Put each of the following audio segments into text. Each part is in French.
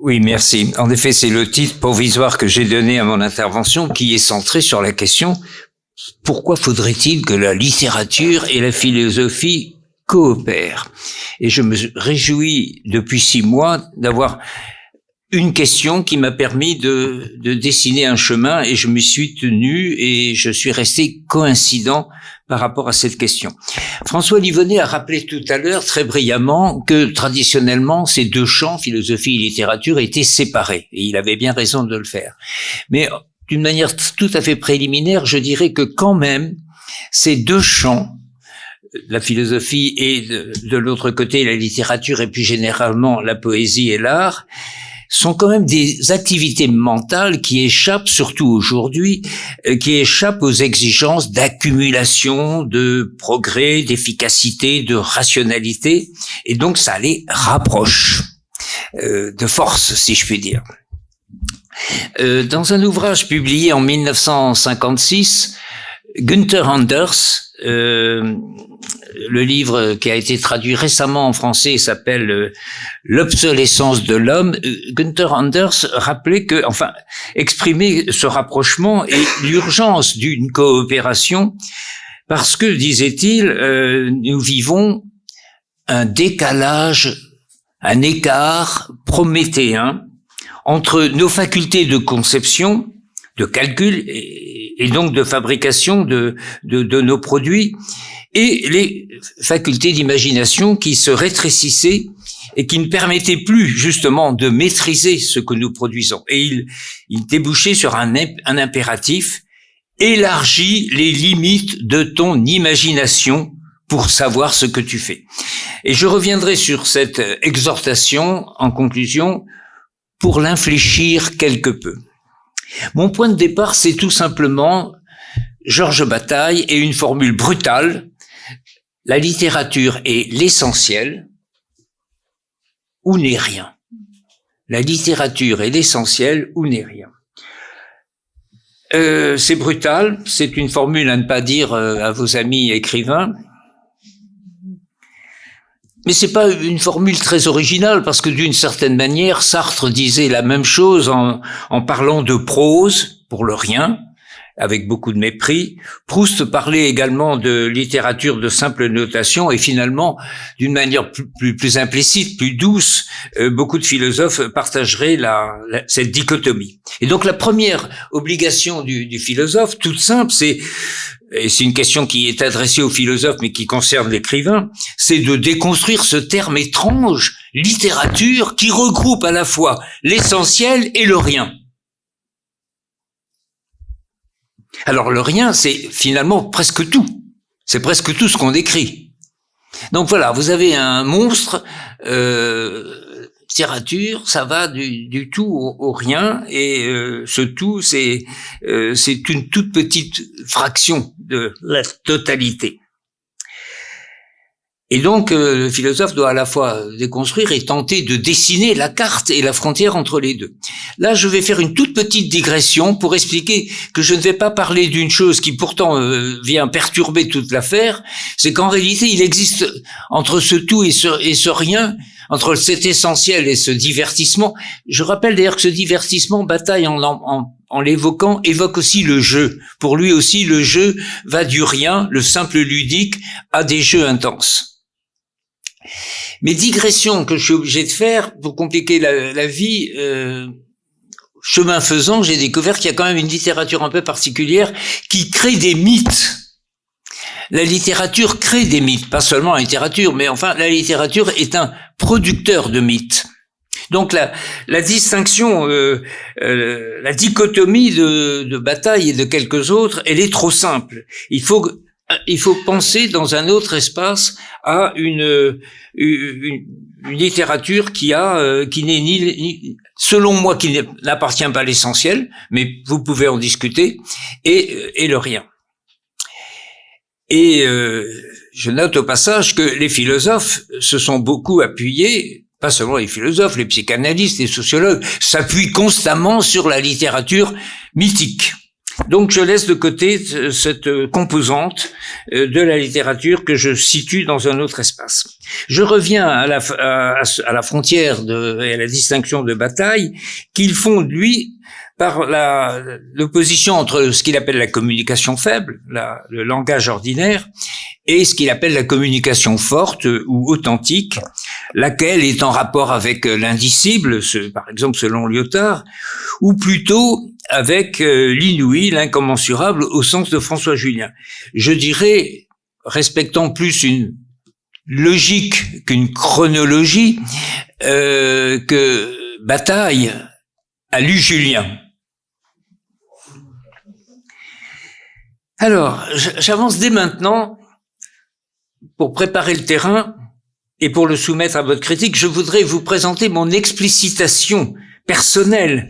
Oui, merci. En effet, c'est le titre provisoire que j'ai donné à mon intervention qui est centré sur la question « Pourquoi faudrait-il que la littérature et la philosophie coopèrent ?» Et je me réjouis depuis 6 mois d'avoir une question qui m'a permis de dessiner un chemin, et je me suis tenu et je suis resté coïncident par rapport à cette question. François Livonnet a rappelé tout à l'heure très brillamment que traditionnellement ces deux champs, philosophie et littérature, étaient séparés, et il avait bien raison de le faire. Mais d'une manière tout à fait préliminaire, je dirais que quand même ces deux champs, la philosophie et de l'autre côté la littérature et plus généralement la poésie et l'art, sont quand même des activités mentales qui échappent, surtout aujourd'hui, qui échappent aux exigences d'accumulation, de progrès, d'efficacité, de rationalité, et donc ça les rapproche de force, si je puis dire. Dans un ouvrage publié en 1956, Günther Anders, le livre qui a été traduit récemment en français s'appelle L'obsolescence de l'homme. Günther Anders rappelait que, enfin, exprimait ce rapprochement et l'urgence d'une coopération parce que, disait-il, nous vivons un décalage, un écart prométhéen entre nos facultés de conception, de calcul et donc de fabrication de nos produits et les facultés d'imagination qui se rétrécissaient et qui ne permettaient plus justement de maîtriser ce que nous produisons. Et il débouchait sur un impératif: élargis les limites de ton imagination pour savoir ce que tu fais. Et je reviendrai sur cette exhortation en conclusion pour l'infléchir quelque peu. Mon point de départ, c'est tout simplement Georges Bataille et une formule brutale: la littérature est l'essentiel ou n'est rien. La littérature est l'essentiel ou n'est rien. C'est brutal, c'est une formule à ne pas dire à vos amis écrivains, mais c'est pas une formule très originale parce que d'une certaine manière, Sartre disait la même chose en parlant de prose pour le rien, avec beaucoup de mépris. Proust parlait également de littérature de simple notation et finalement, d'une manière plus implicite, plus douce, beaucoup de philosophes partageraient cette dichotomie. Et donc la première obligation du philosophe, toute simple, et c'est une question qui est adressée aux philosophes mais qui concerne l'écrivain, c'est de déconstruire ce terme étrange, littérature, qui regroupe à la fois l'essentiel et le rien. Alors le rien, c'est finalement presque tout. C'est presque tout ce qu'on décrit. Donc voilà, vous avez un monstre, littérature, ça va du tout au rien, et ce tout, c'est une toute petite fraction de la totalité. Et donc, le philosophe doit à la fois déconstruire et tenter de dessiner la carte et la frontière entre les deux. Là, je vais faire une toute petite digression pour expliquer que je ne vais pas parler d'une chose qui pourtant vient perturber toute l'affaire, c'est qu'en réalité, il existe entre ce tout et ce rien, entre cet essentiel et ce divertissement. Je rappelle d'ailleurs que ce divertissement, Bataille en l'évoquant, évoque aussi le jeu. Pour lui aussi, le jeu va du rien, le simple ludique, à des jeux intenses. Mes digressions que je suis obligé de faire pour compliquer la vie, chemin faisant, j'ai découvert qu'il y a quand même une littérature un peu particulière qui crée des mythes. La littérature crée des mythes, pas seulement la littérature, mais enfin la littérature est un producteur de mythes. Donc la distinction, la dichotomie de Bataille et de quelques autres, elle est trop simple. Il faut penser dans un autre espace à une littérature qui n'est ni selon moi, qui n'appartient pas à l'essentiel, mais vous pouvez en discuter, et le rien. Et je note au passage que les philosophes se sont beaucoup appuyés, pas seulement les philosophes, les psychanalystes, les sociologues, s'appuient constamment sur la littérature mythique. Donc je laisse de côté cette composante de la littérature que je situe dans un autre espace. Je reviens à la frontière et à la distinction de Bataille qu'il fonde, lui, par l'opposition entre ce qu'il appelle la communication faible, le langage ordinaire, et ce qu'il appelle la communication forte ou authentique, laquelle est en rapport avec l'indicible, par exemple selon Lyotard, ou plutôt avec l'inouï, l'incommensurable au sens de François Julien. Je dirais, respectant plus une logique qu'une chronologie, que Bataille a lu Julien. Alors, j'avance dès maintenant pour préparer le terrain et pour le soumettre à votre critique. Je voudrais vous présenter mon explicitation personnelle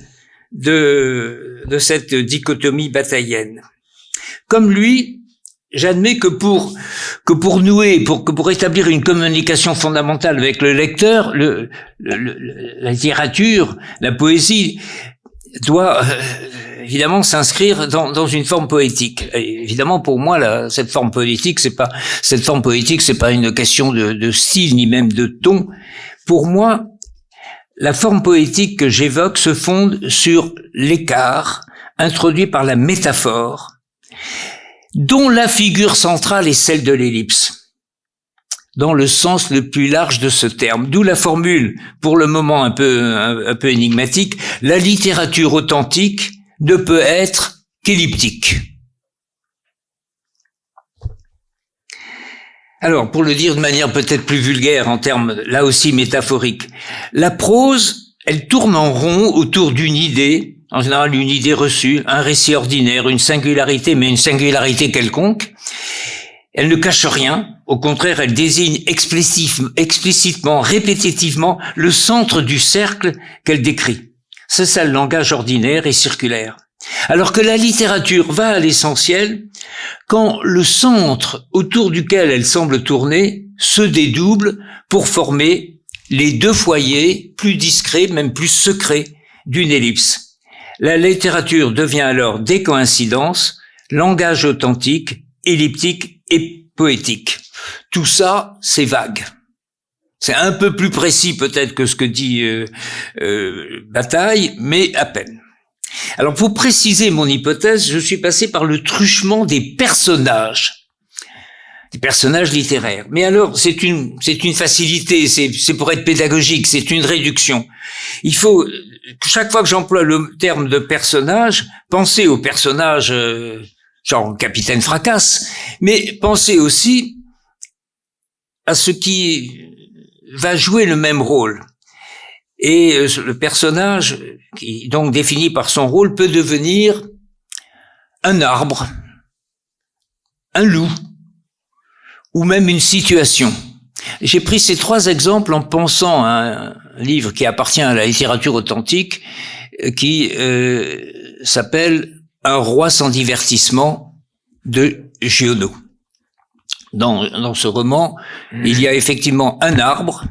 de cette dichotomie bataillienne. Comme lui, j'admets que pour établir une communication fondamentale avec le lecteur, la littérature, la poésie doit évidemment s'inscrire dans une forme poétique. Et évidemment, pour moi, cette forme poétique, c'est pas une question de style ni même de ton. Pour moi, la forme poétique que j'évoque se fonde sur l'écart introduit par la métaphore, dont la figure centrale est celle de l'ellipse, dans le sens le plus large de ce terme. D'où la formule, pour le moment un peu énigmatique, la littérature authentique ne peut être qu'elliptique. Alors, pour le dire de manière peut-être plus vulgaire, en termes là aussi métaphoriques, la prose, elle tourne en rond autour d'une idée, en général une idée reçue, un récit ordinaire, une singularité, mais une singularité quelconque. Elle ne cache rien, au contraire, elle désigne explicitement, répétitivement, le centre du cercle qu'elle décrit. C'est ça le langage ordinaire et circulaire. Alors que la littérature va à l'essentiel quand le centre autour duquel elle semble tourner se dédouble pour former les deux foyers plus discrets, même plus secrets d'une ellipse. La littérature devient alors des coïncidences, langage authentique, elliptique et poétique. Tout ça, c'est vague. C'est un peu plus précis peut-être que ce que dit Bataille, mais à peine. Alors pour préciser mon hypothèse, je suis passé par le truchement des personnages littéraires. Mais alors c'est une facilité, c'est pour être pédagogique, c'est une réduction. Il faut chaque fois que j'emploie le terme de personnage, penser au personnage genre Capitaine Fracasse, mais penser aussi à ce qui va jouer le même rôle. Et le personnage, qui est donc défini par son rôle, peut devenir un arbre, un loup, ou même une situation. J'ai pris ces trois exemples en pensant à un livre qui appartient à la littérature authentique, qui s'appelle « Un roi sans divertissement » de Giono. Dans ce roman, il y a effectivement un arbre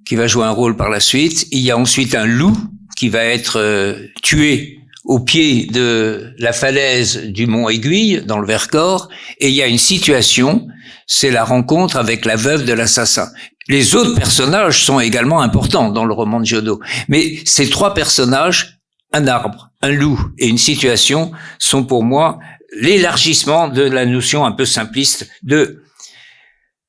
qui va jouer un rôle par la suite. Il y a ensuite un loup qui va être tué au pied de la falaise du mont Aiguille, dans le Vercors. Et il y a une situation, c'est la rencontre avec la veuve de l'assassin. Les autres personnages sont également importants dans le roman de Giono. Mais ces trois personnages, un arbre, un loup et une situation, sont pour moi l'élargissement de la notion un peu simpliste de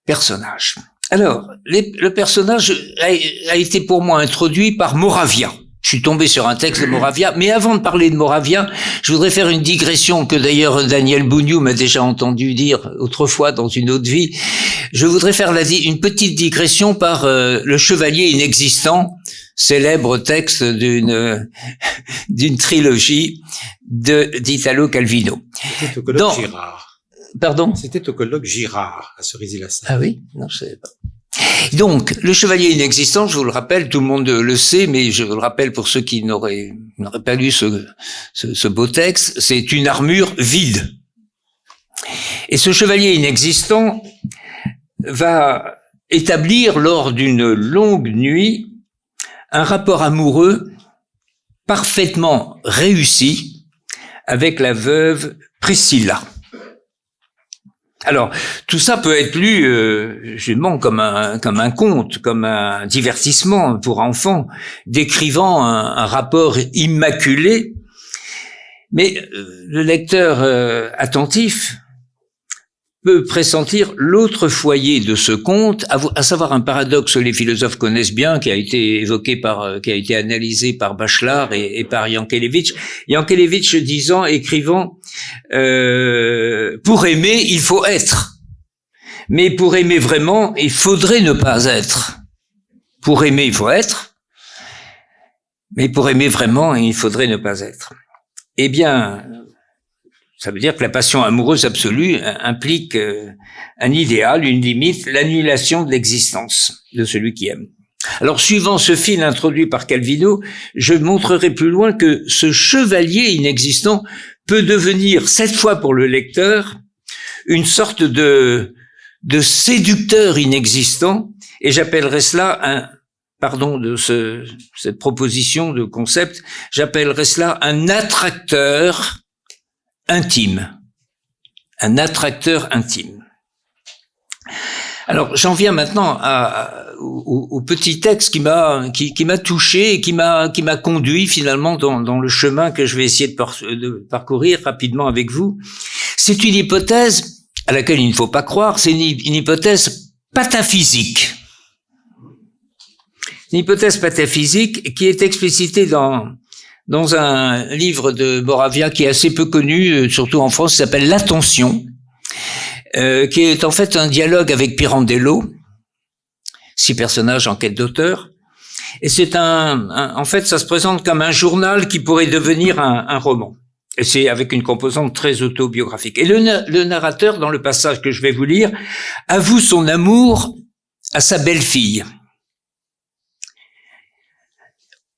personnage. Alors, le personnage a été pour moi introduit par Moravia. Je suis tombé sur un texte de Moravia, mais avant de parler de Moravia, je voudrais faire une digression que d'ailleurs Daniel Bougnou m'a déjà entendu dire autrefois dans une autre vie. Je voudrais faire une petite digression par Le Chevalier inexistant, célèbre texte d'une trilogie d'Italo Calvino. C'était au colloque Girard. Pardon? C'était au colloque Girard, à Cerisy-la-Salle. Ah oui? Non, je savais pas. Donc, Le Chevalier inexistant, je vous le rappelle, tout le monde le sait, mais je vous le rappelle pour ceux qui n'auraient pas lu ce beau texte, c'est une armure vide. Et ce chevalier inexistant va établir lors d'une longue nuit un rapport amoureux parfaitement réussi avec la veuve Priscilla. Alors, tout ça peut être lu justement comme un conte, comme un divertissement pour enfants, décrivant un rapport immaculé. Mais le lecteur attentif peut pressentir l'autre foyer de ce conte, à savoir un paradoxe que les philosophes connaissent bien, qui a été évoqué qui a été analysé par Bachelard et par Yankelevitch. Yankelevitch écrivant, pour aimer, il faut être. Mais pour aimer vraiment, il faudrait ne pas être. Pour aimer, il faut être. Mais pour aimer vraiment, il faudrait ne pas être. Eh bien, ça veut dire que la passion amoureuse absolue implique un idéal, une limite, l'annulation de l'existence de celui qui aime. Alors, suivant ce fil introduit par Calvino, je montrerai plus loin que ce chevalier inexistant peut devenir, cette fois pour le lecteur, une sorte de séducteur inexistant, et j'appellerai cela cette proposition de concept, j'appellerai cela un attracteur intime. Un attracteur intime. Alors, j'en viens maintenant au petit texte qui m'a touché et qui m'a conduit finalement dans le chemin que je vais essayer de parcourir rapidement avec vous. C'est une hypothèse à laquelle il ne faut pas croire, c'est une hypothèse pataphysique. Une hypothèse pataphysique qui est explicitée dans un livre de Moravia qui est assez peu connu, surtout en France, qui s'appelle L'Attention, qui est en fait un dialogue avec Pirandello, 6 personnages en quête d'auteur. Et c'est en fait, ça se présente comme un journal qui pourrait devenir un roman. Et c'est avec une composante très autobiographique. Et le narrateur, dans le passage que je vais vous lire, avoue son amour à sa belle-fille.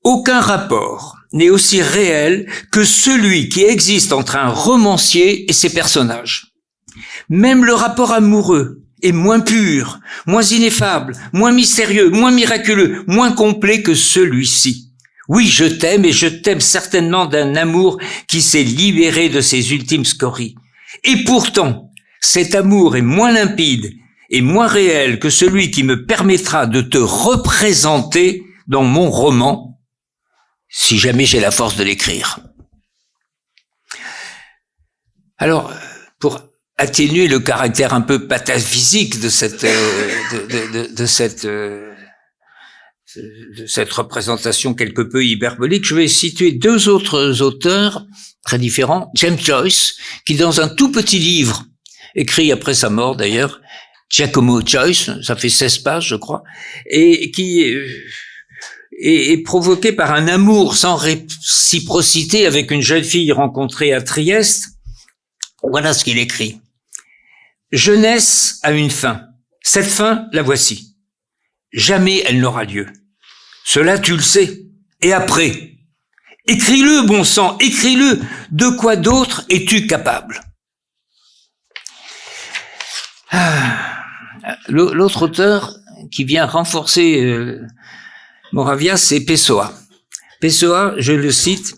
Aucun rapport n'est aussi réel que celui qui existe entre un romancier et ses personnages. Même le rapport amoureux est moins pur, moins ineffable, moins mystérieux, moins miraculeux, moins complet que celui-ci. Oui, je t'aime et je t'aime certainement d'un amour qui s'est libéré de ses ultimes scories. Et pourtant, cet amour est moins limpide et moins réel que celui qui me permettra de te représenter dans mon roman, si jamais j'ai la force de l'écrire. Alors, pour atténuer le caractère un peu pataphysique de cette représentation quelque peu hyperbolique, je vais situer 2 autres auteurs très différents. James Joyce, qui dans un tout petit livre, écrit après sa mort d'ailleurs, Giacomo Joyce, ça fait 16 pages je crois, et qui est provoqué par un amour sans réciprocité avec une jeune fille rencontrée à Trieste. Voilà ce qu'il écrit. Jeunesse a une fin. Cette fin, la voici. Jamais elle n'aura lieu. Cela, tu le sais. Et après? Écris-le, bon sang, écris-le. De quoi d'autre es-tu capable? L'autre auteur qui vient renforcer Moravia, c'est Pessoa. Pessoa, je le cite,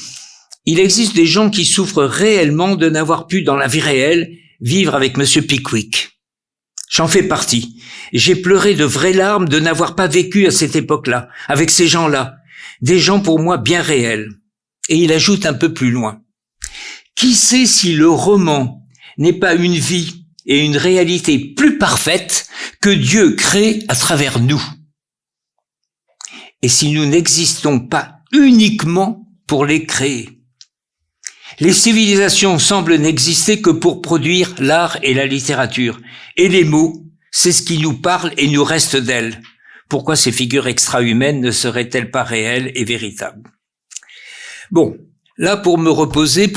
« Il existe des gens qui souffrent réellement de n'avoir pu, dans la vie réelle, vivre avec Monsieur Pickwick. J'en fais partie. J'ai pleuré de vraies larmes de n'avoir pas vécu à cette époque-là, avec ces gens-là, des gens pour moi bien réels. » Et il ajoute un peu plus loin, « Qui sait si le roman n'est pas une vie et une réalité plus parfaite que Dieu crée à travers nous? Et si nous n'existons pas uniquement pour les créer? Les civilisations semblent n'exister que pour produire l'art et la littérature. Et les mots, c'est ce qui nous parle et nous reste d'elles. Pourquoi ces figures extra-humaines ne seraient-elles pas réelles et véritables? Bon, là pour vous reposer,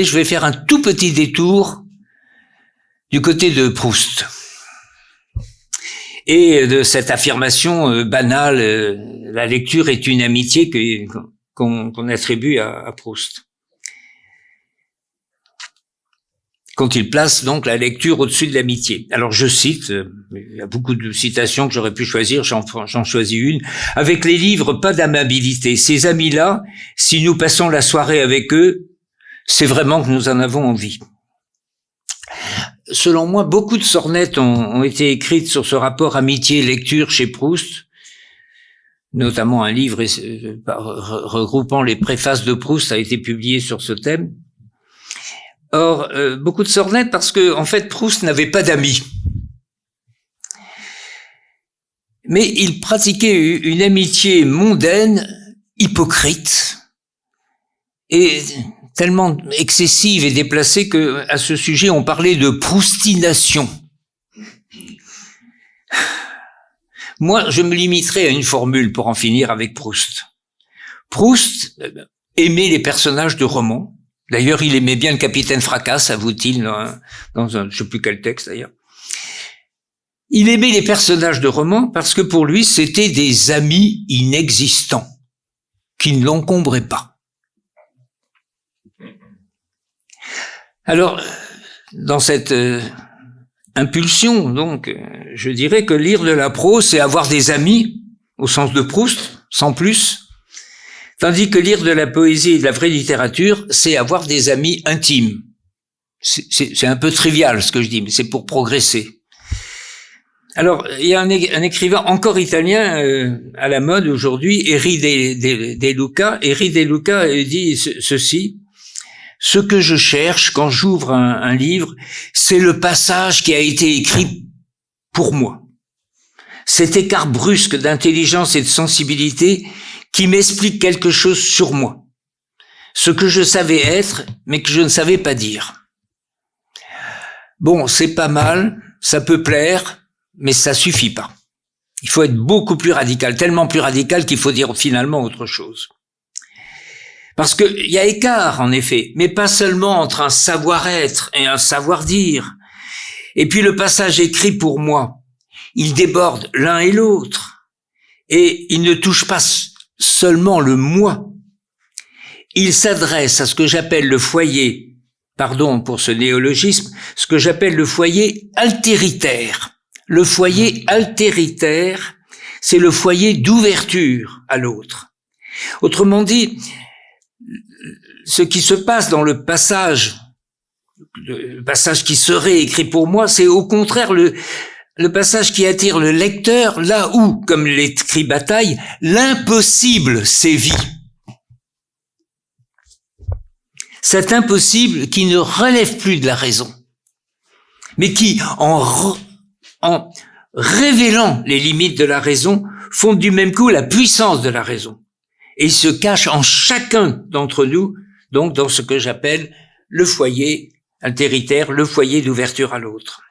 je vais faire un tout petit détour du côté de Proust. Et de cette affirmation banale, la lecture est une amitié qu'on attribue à Proust. Quand il place donc la lecture au-dessus de l'amitié. Alors je cite, il y a beaucoup de citations que j'aurais pu choisir, j'en choisis une. « Avec les livres, pas d'amabilité. Ces amis-là, si nous passons la soirée avec eux, c'est vraiment que nous en avons envie. Selon moi, beaucoup de sornettes ont été écrites sur ce rapport amitié-lecture chez Proust, notamment un livre regroupant les préfaces de Proust a été publié sur ce thème. Or, beaucoup de sornettes parce que, en fait, Proust n'avait pas d'amis. Mais il pratiquait une amitié mondaine, hypocrite, et tellement excessive et déplacée que, à ce sujet, on parlait de proustination. Moi, je me limiterai à une formule pour en finir avec Proust. Proust aimait les personnages de romans. D'ailleurs, il aimait bien le capitaine Fracasse, avoue-t-il dans un, je sais plus quel texte d'ailleurs. Il aimait les personnages de romans parce que pour lui, c'était des amis inexistants, qui ne l'encombraient pas. Alors, dans cette impulsion, donc, je dirais que lire de la prose, c'est avoir des amis, au sens de Proust, sans plus, tandis que lire de la poésie et de la vraie littérature, c'est avoir des amis intimes. C'est un peu trivial ce que je dis, mais c'est pour progresser. Alors, il y a un écrivain encore italien à la mode aujourd'hui, Eri De Luca. Eri De Luca dit ceci: ce que je cherche quand j'ouvre un livre, c'est le passage qui a été écrit pour moi. Cet écart brusque d'intelligence et de sensibilité qui m'explique quelque chose sur moi. Ce que je savais être, mais que je ne savais pas dire. Bon, c'est pas mal, ça peut plaire, mais ça suffit pas. Il faut être beaucoup plus radical, tellement plus radical qu'il faut dire finalement autre chose. Parce que il y a écart, en effet, mais pas seulement entre un savoir-être et un savoir-dire. Et puis le passage écrit pour moi, il déborde l'un et l'autre. Et il ne touche pas seulement le moi. Il s'adresse à ce que j'appelle le foyer, pardon pour ce néologisme, ce que j'appelle le foyer altéritaire. Le foyer altéritaire, c'est le foyer d'ouverture à l'autre. Autrement dit, ce qui se passe dans le passage qui serait écrit pour moi, c'est au contraire le passage qui attire le lecteur là où, comme l'écrit Bataille, l'impossible sévit. Cet impossible qui ne relève plus de la raison, mais qui, en révélant les limites de la raison, font du même coup la puissance de la raison. Et il se cache en chacun d'entre nous, donc dans ce que j'appelle le foyer altéritaire, le foyer d'ouverture à l'autre.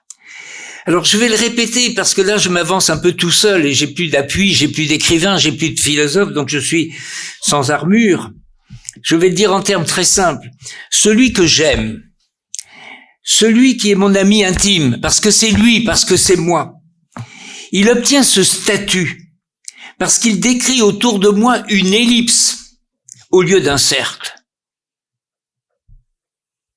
Alors je vais le répéter parce que là je m'avance un peu tout seul et j'ai plus d'appui, j'ai plus d'écrivain, j'ai plus de philosophe, donc je suis sans armure. Je vais le dire en termes très simples. Celui que j'aime, celui qui est mon ami intime, parce que c'est lui, parce que c'est moi, il obtient ce statut parce qu'il décrit autour de moi une ellipse au lieu d'un cercle.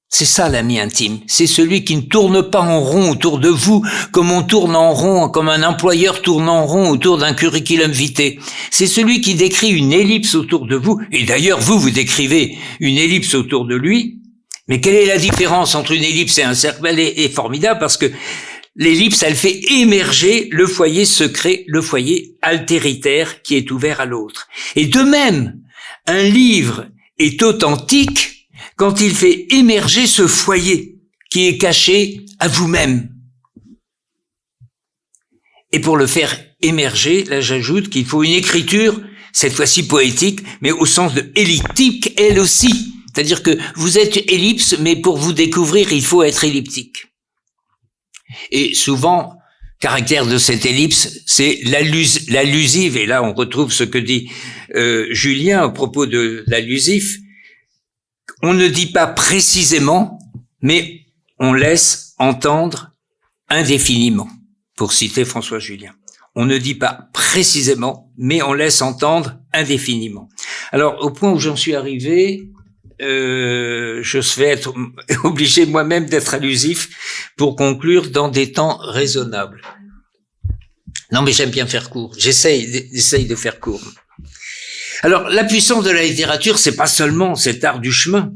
C'est ça l'ami intime, c'est celui qui ne tourne pas en rond autour de vous comme on tourne en rond, comme un employeur tourne en rond autour d'un curriculum vitae. C'est celui qui décrit une ellipse autour de vous, et d'ailleurs vous décrivez une ellipse autour de lui, mais quelle est la différence entre une ellipse et un cercle? Elle est formidable parce que l'ellipse, elle fait émerger le foyer secret, le foyer altéritaire qui est ouvert à l'autre. Et de même, un livre est authentique quand il fait émerger ce foyer qui est caché à vous-même. Et pour le faire émerger, là j'ajoute qu'il faut une écriture, cette fois-ci poétique, mais au sens de elliptique, elle aussi. C'est-à-dire que vous êtes ellipse, mais pour vous découvrir, il faut être elliptique. Et souvent, caractère de cette ellipse, c'est l'allusive. Et là, on retrouve ce que dit Julien à propos de l'allusif. On ne dit pas précisément, mais on laisse entendre indéfiniment, pour citer François Julien. On ne dit pas précisément, mais on laisse entendre indéfiniment. Alors, au point où j'en suis arrivé, je vais être obligé moi-même d'être allusif pour conclure dans des temps raisonnables. Non, mais j'aime bien faire court. J'essaye de faire court. Alors, la puissance de la littérature, c'est pas seulement cet art du chemin.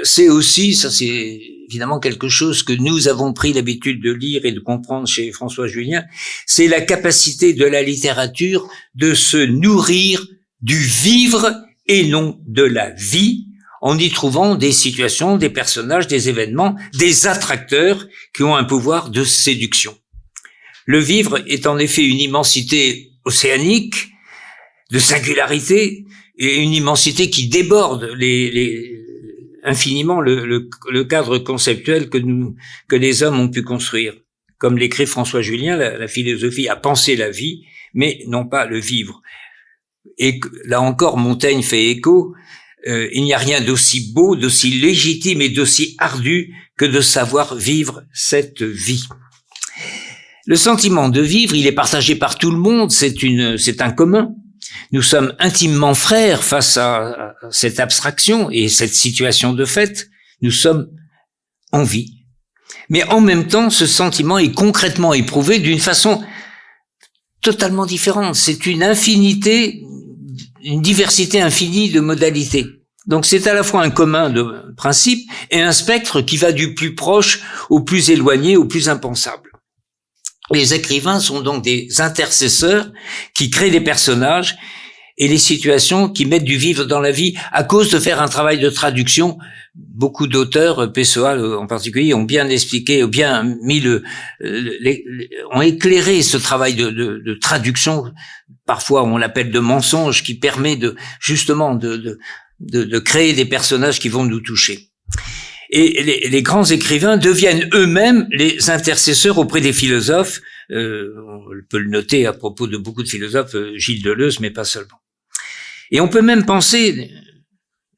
c'est aussi, ça c'est évidemment quelque chose que nous avons pris l'habitude de lire et de comprendre chez François Julien, c'est la capacité de la littérature de se nourrir du vivre et non de la vie, en y trouvant des situations, des personnages, des événements, des attracteurs qui ont un pouvoir de séduction. Le vivre est en effet une immensité océanique, de singularité, et une immensité qui déborde infiniment le cadre conceptuel que les hommes ont pu construire. Comme l'écrit François Julien, la philosophie a pensé la vie, mais non pas le vivre. Et là encore, Montaigne fait écho, il n'y a rien d'aussi beau, d'aussi légitime et d'aussi ardu que de savoir vivre cette vie. Le sentiment de vivre, il est partagé par tout le monde, c'est un commun. Nous sommes intimement frères face à cette abstraction et cette situation de fait. Nous sommes en vie. Mais en même temps, ce sentiment est concrètement éprouvé d'une façon totalement différente. C'est une diversité infinie de modalités. Donc c'est à la fois un commun de principe et un spectre qui va du plus proche au plus éloigné, au plus impensable. Les écrivains sont donc des intercesseurs qui créent des personnages et les situations qui mettent du vivre dans la vie à cause de faire un travail de traduction. Beaucoup d'auteurs, Pessoa en particulier, ont bien expliqué, ont bien mis ont éclairé ce travail de traduction. Parfois, on l'appelle de mensonge, qui permet justement de créer des personnages qui vont nous toucher. Et les grands écrivains deviennent eux-mêmes les intercesseurs auprès des philosophes. On peut le noter à propos de beaucoup de philosophes, Gilles Deleuze, mais pas seulement. Et on peut même penser,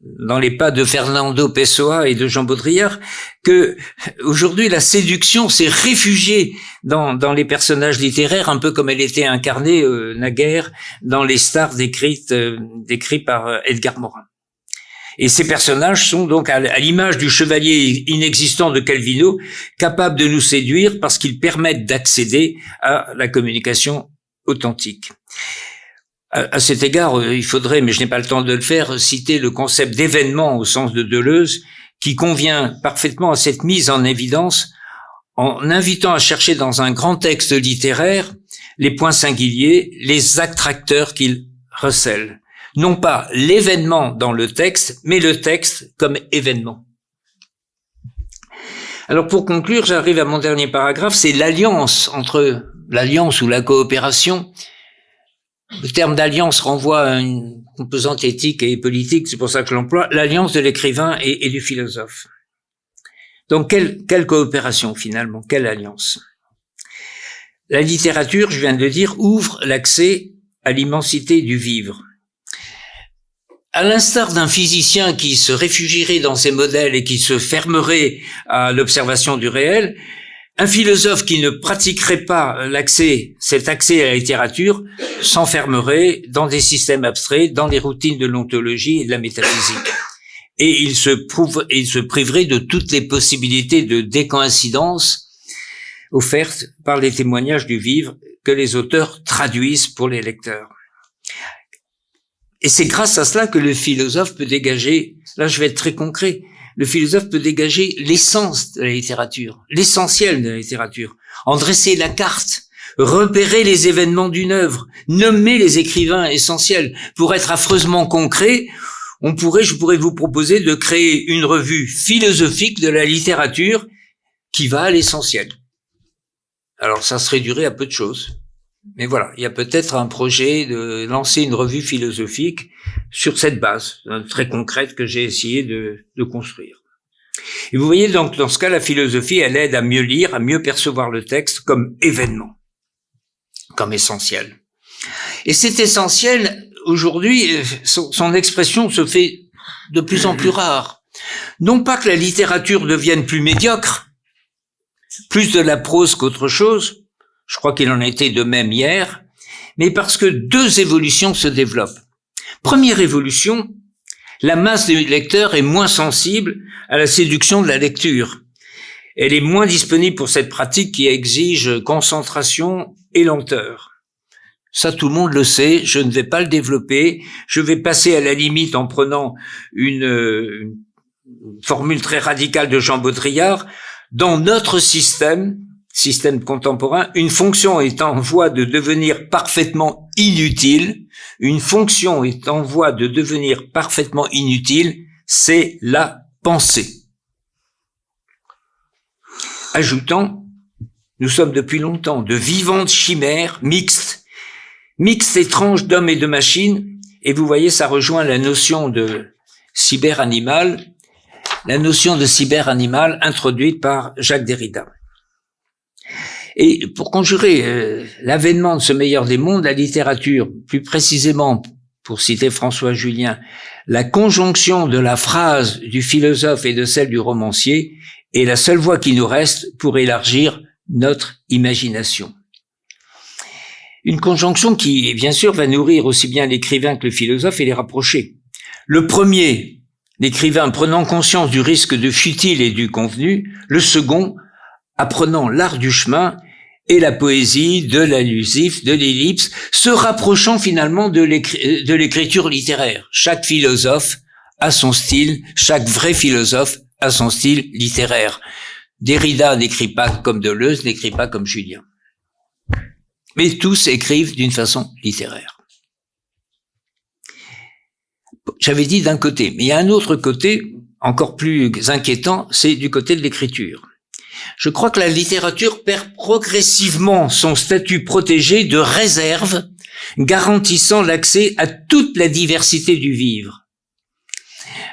dans les pas de Fernando Pessoa et de Jean Baudrillard, que aujourd'hui la séduction s'est réfugiée dans les personnages littéraires, un peu comme elle était incarnée naguère dans les stars décrits par Edgar Morin. Et ces personnages sont donc à l'image du chevalier inexistant de Calvino, capables de nous séduire parce qu'ils permettent d'accéder à la communication authentique. À cet égard, il faudrait, mais je n'ai pas le temps de le faire, citer le concept d'événement au sens de Deleuze, qui convient parfaitement à cette mise en évidence en invitant à chercher dans un grand texte littéraire les points singuliers, les attracteurs qu'il recèle. Non pas l'événement dans le texte, mais le texte comme événement. Alors pour conclure, j'arrive à mon dernier paragraphe, c'est l'alliance ou la coopération. Le terme d'alliance renvoie à une composante éthique et politique, c'est pour ça que je l'emploie, l'alliance de l'écrivain et du philosophe. Donc quelle coopération finalement, quelle alliance? La littérature, je viens de le dire, ouvre l'accès à l'immensité du vivre. À l'instar d'un physicien qui se réfugierait dans ses modèles et qui se fermerait à l'observation du réel, un philosophe qui ne pratiquerait pas cet accès à la littérature s'enfermerait dans des systèmes abstraits, dans des routines de l'ontologie et de la métaphysique. Et il se priverait de toutes les possibilités de décoïncidence offertes par les témoignages du vivre que les auteurs traduisent pour les lecteurs. Et c'est grâce à cela que le philosophe peut dégager, là je vais être très concret, le philosophe peut dégager l'essence de la littérature, l'essentiel de la littérature, en dresser la carte, repérer les événements d'une œuvre, nommer les écrivains essentiels. Pour être affreusement concret, je pourrais vous proposer de créer une revue philosophique de la littérature qui va à l'essentiel. Alors ça se réduirait à peu de choses. Mais voilà, il y a peut-être un projet de lancer une revue philosophique sur cette base, très concrète que j'ai essayé de construire. Et vous voyez donc, dans ce cas, la philosophie, elle aide à mieux lire, à mieux percevoir le texte comme événement, comme essentiel. Et cet essentiel, aujourd'hui, son expression se fait de plus en plus rare. Non pas que la littérature devienne plus médiocre, plus de la prose qu'autre chose, je crois qu'il en a été de même hier, mais parce que deux évolutions se développent. Première évolution, la masse des lecteurs est moins sensible à la séduction de la lecture. Elle est moins disponible pour cette pratique qui exige concentration et lenteur. Ça, tout le monde le sait, je ne vais pas le développer, je vais passer à la limite en prenant une formule très radicale de Jean Baudrillard, dans notre système contemporain, une fonction est en voie de devenir parfaitement inutile. Une fonction est en voie de devenir parfaitement inutile, c'est la pensée. Ajoutant, nous sommes depuis longtemps de vivantes chimères mixtes étranges d'hommes et de machines, et vous voyez, ça rejoint la notion de cyberanimal introduite par Jacques Derrida. Et pour conjurer l'avènement de ce meilleur des mondes, la littérature, plus précisément, pour citer François Julien, la conjonction de la phrase du philosophe et de celle du romancier est la seule voie qui nous reste pour élargir notre imagination. Une conjonction qui, bien sûr, va nourrir aussi bien l'écrivain que le philosophe et les rapprocher. Le premier, l'écrivain prenant conscience du risque de futile et du convenu. Le second, apprenant l'art du chemin et la poésie de l'allusif, de l'ellipse, se rapprochant finalement de l'écriture littéraire. Chaque philosophe a son style, chaque vrai philosophe a son style littéraire. Derrida n'écrit pas comme Deleuze, n'écrit pas comme Julien. Mais tous écrivent d'une façon littéraire. J'avais dit d'un côté, mais il y a un autre côté, encore plus inquiétant, c'est du côté de l'écriture. Je crois que la littérature perd progressivement son statut protégé de réserve, garantissant l'accès à toute la diversité du vivre.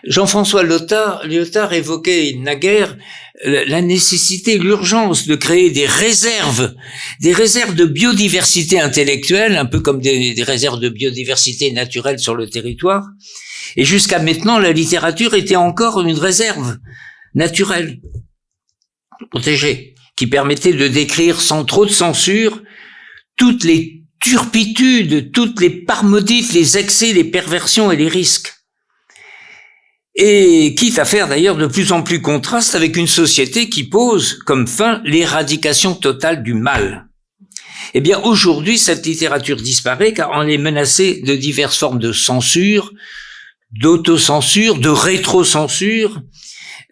Jean-François Lyotard évoquait naguère la nécessité, l'urgence de créer des réserves de biodiversité intellectuelle, un peu comme des réserves de biodiversité naturelle sur le territoire. Et jusqu'à maintenant, la littérature était encore une réserve naturelle, protégée, qui permettait de décrire sans trop de censure toutes les turpitudes, toutes les parmodites, les excès, les perversions et les risques. Et quitte à faire d'ailleurs de plus en plus contraste avec une société qui pose comme fin l'éradication totale du mal. Eh bien, aujourd'hui, cette littérature disparaît car on est menacé de diverses formes de censure, d'autocensure, de rétrocensure.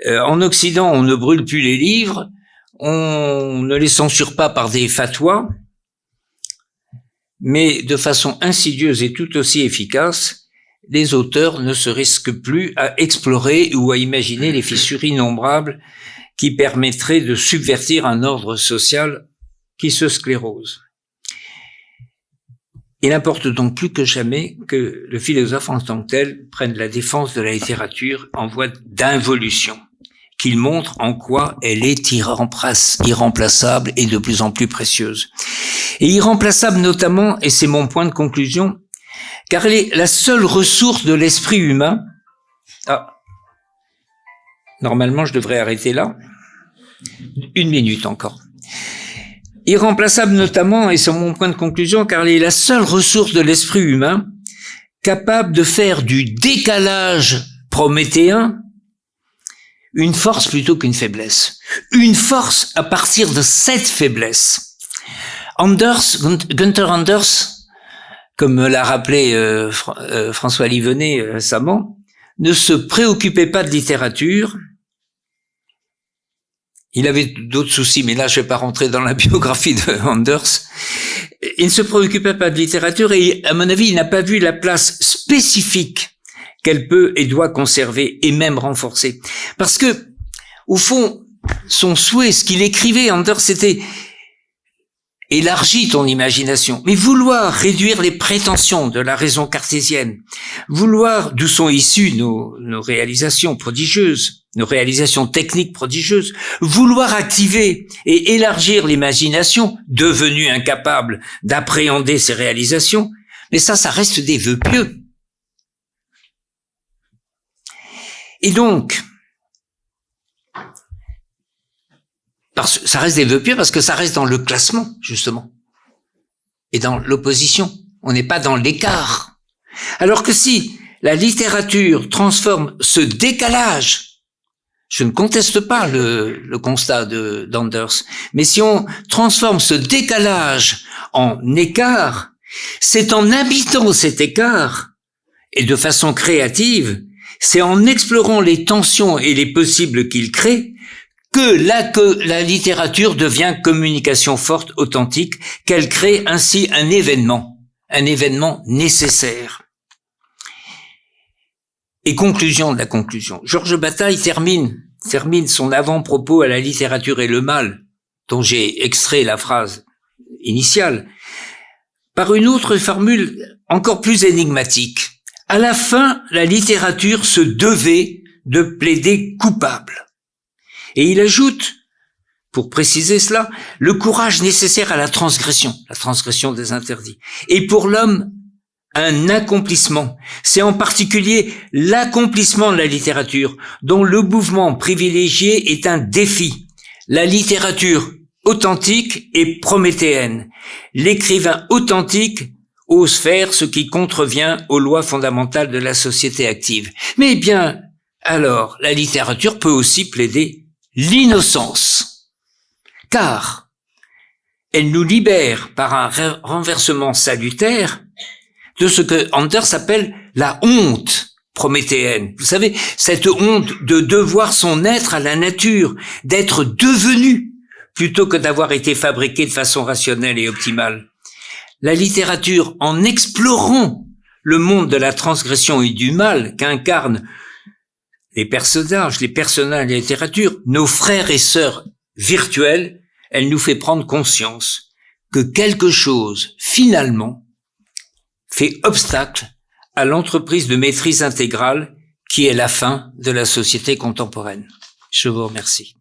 En Occident, on ne brûle plus les livres, on ne les censure pas par des fatwas, mais de façon insidieuse et tout aussi efficace, les auteurs ne se risquent plus à explorer ou à imaginer les fissures innombrables qui permettraient de subvertir un ordre social qui se sclérose. Il importe donc plus que jamais que le philosophe en tant que tel prenne la défense de la littérature en voie d'involution, qu'il montre en quoi elle est irremplaçable et de plus en plus précieuse. Et irremplaçable notamment, et c'est mon point de conclusion, car elle est la seule ressource de l'esprit humain. Normalement, je devrais arrêter là. 1 minute encore. Irremplaçable notamment, et c'est mon point de conclusion, car elle est la seule ressource de l'esprit humain capable de faire du décalage prométhéen une force plutôt qu'une faiblesse. Une force à partir de cette faiblesse. Günther Anders, comme l'a rappelé François Livenet récemment, ne se préoccupait pas de littérature. Il avait d'autres soucis, mais là je vais pas rentrer dans la biographie de Anders. Il ne se préoccupait pas de littérature et, à mon avis, il n'a pas vu la place spécifique qu'elle peut et doit conserver et même renforcer. Parce que, au fond, son souhait, ce qu'il écrivait, Anders, c'était élargis ton imagination, mais vouloir réduire les prétentions de la raison cartésienne, vouloir, d'où sont issues nos réalisations prodigieuses, nos réalisations techniques prodigieuses, vouloir activer et élargir l'imagination, devenue incapable d'appréhender ces réalisations, mais ça reste des vœux pieux. Et donc, ça reste des vœux pieux parce que ça reste dans le classement, justement, et dans l'opposition. On n'est pas dans l'écart. Alors que si la littérature transforme ce décalage, je ne conteste pas le constat d'Anders, mais si on transforme ce décalage en écart, c'est en habitant cet écart, et de façon créative, C'est en explorant les tensions et les possibles qu'il crée que la littérature devient communication forte, authentique, qu'elle crée ainsi un événement nécessaire. Et conclusion de la conclusion. Georges Bataille termine son avant-propos à la littérature et le mal, dont j'ai extrait la phrase initiale, par une autre formule encore plus énigmatique. À la fin, la littérature se devait de plaider coupable. Et il ajoute, pour préciser cela, le courage nécessaire à la transgression des interdits. Et pour l'homme, un accomplissement. C'est en particulier l'accomplissement de la littérature, dont le mouvement privilégié est un défi. La littérature authentique et prométhéenne. L'écrivain authentique ose faire ce qui contrevient aux lois fondamentales de la société active. Mais bien, alors, la littérature peut aussi plaider l'innocence, car elle nous libère par un renversement salutaire de ce que Anders appelle la honte prométhéenne. Vous savez, cette honte de devoir son être à la nature, d'être devenu, plutôt que d'avoir été fabriqué de façon rationnelle et optimale. La littérature, en explorant le monde de la transgression et du mal qu'incarnent les personnages de la littérature, nos frères et sœurs virtuels, elle nous fait prendre conscience que quelque chose, finalement, fait obstacle à l'entreprise de maîtrise intégrale qui est la fin de la société contemporaine. Je vous remercie.